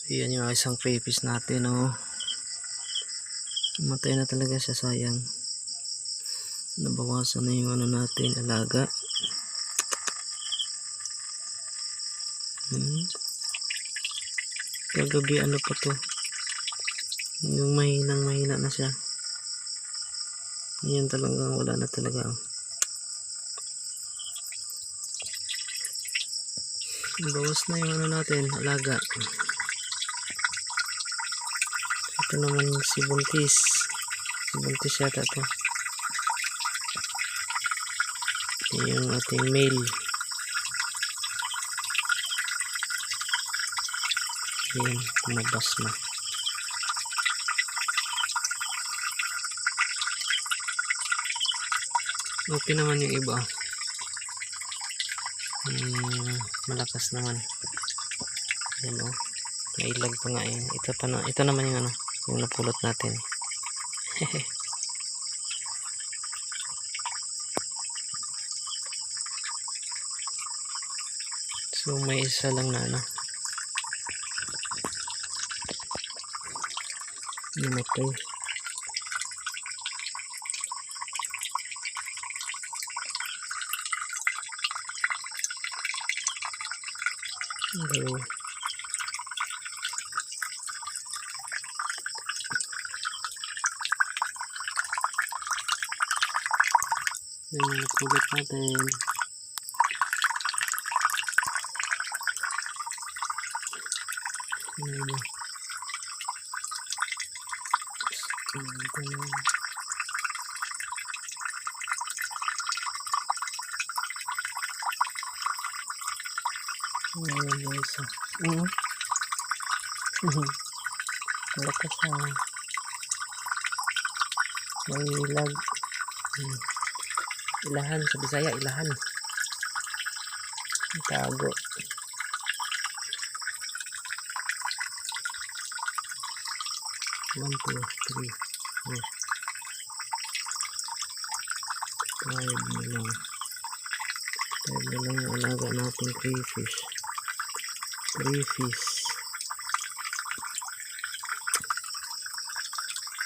Ayan yung isang crayfish natin, oh. Matay na talaga siya, sayang. Nabawasan na yung ano natin, alaga. Kagabi ano pa to, yung mahina na siya. Yan talagang wala na talaga. Bawas na yung ano natin, alaga. Ito naman si buntis yata to. Ito yung ating male. Ayan, kumabas na. Okay naman yung iba. Malakas naman. Ayan, oh. Nailag pa nga yun. Ito naman yung ano, yung napulot natin. So may isa lang na ano, namatay. Hello. Yan yung napulot natin. Ayan yung isa. Lakas na. May ilag. Ilahan sa Bisaya, ilahan. Tago. One, two, three, four. 5 na lang. 5 na lang yung alaga natin crayfish.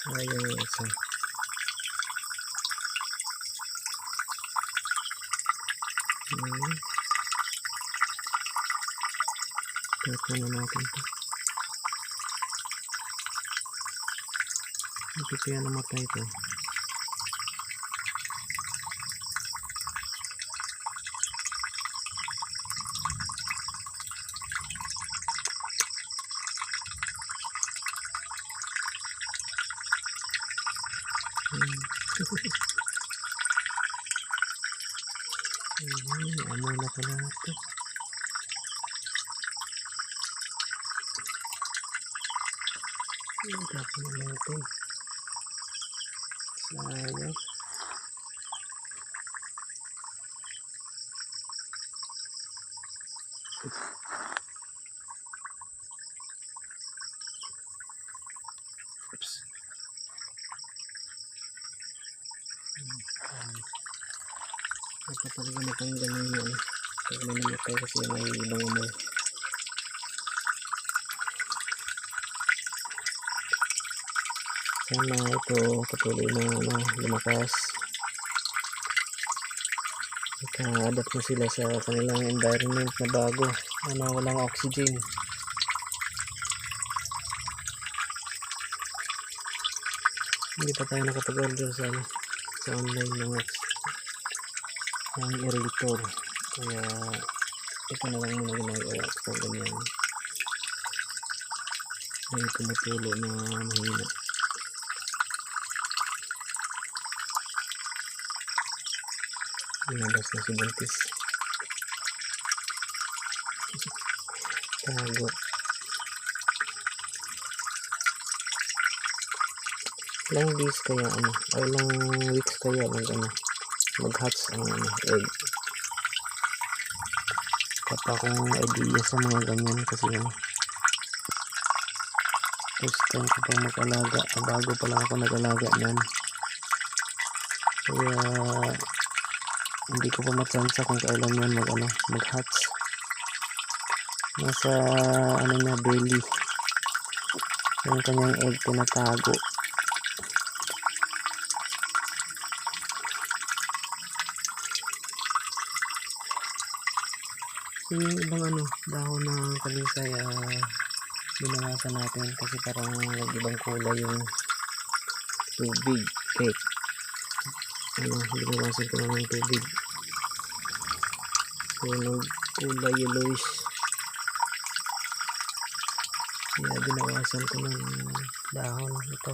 Ayan yung isa. Tatlo na natin ito. Hindi kaya namatay ito. Ano na pala ito. Tapos na natin. Sayang. Oops. Dapat talaga matanggal yun. Pag may namatay kasi may ibang umay. Sana ito patuloy na lumakas. Naka-adapt na sila sa kanilang environment na bago, walang oxygen. Hindi pa tayo nakapag-order sa online ng aerator, kaya ito na lang muna ginagawa ko. Ganyan may tumutulo na mahina. Inabas na si buntis. Tago. Ilang days kaya ilang weeks kaya mag-hatch ang egg. Kapa akong idea sa mga ganyan kasi first time ko pa mag-alaga. Bago pa lang ako nag-alaga yan. Kaya hindi ko pa matsansa kung kailan yan mag-hatch. Nasa belly yung kanyang egg tinatago. Yung ibang dahon ng talisay, binawasan natin kasi parang nag-ibang kulay yung tubig. Binawasan ko na ng tubig. So, nag-kulay yellowish. Kaya binawasan ko ng dahon ito.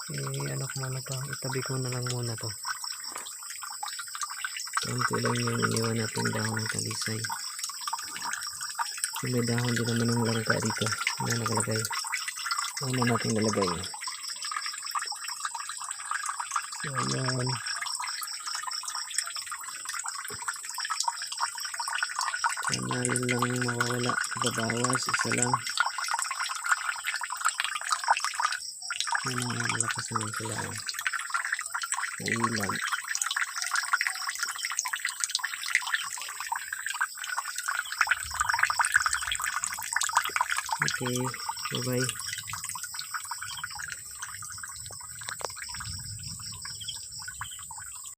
Ko muna to. Itabi ko na lang muna to. Ito lang yung iniwan natin dahon ng talisay. May dahon din naman ng langka dito. Ano nakalagay? Ano natin nalagay? So, ayan. Sana yun lang mawawala. Babawas. Isa lang. Malakas naman sila. Nailag. Okay. Bye-bye.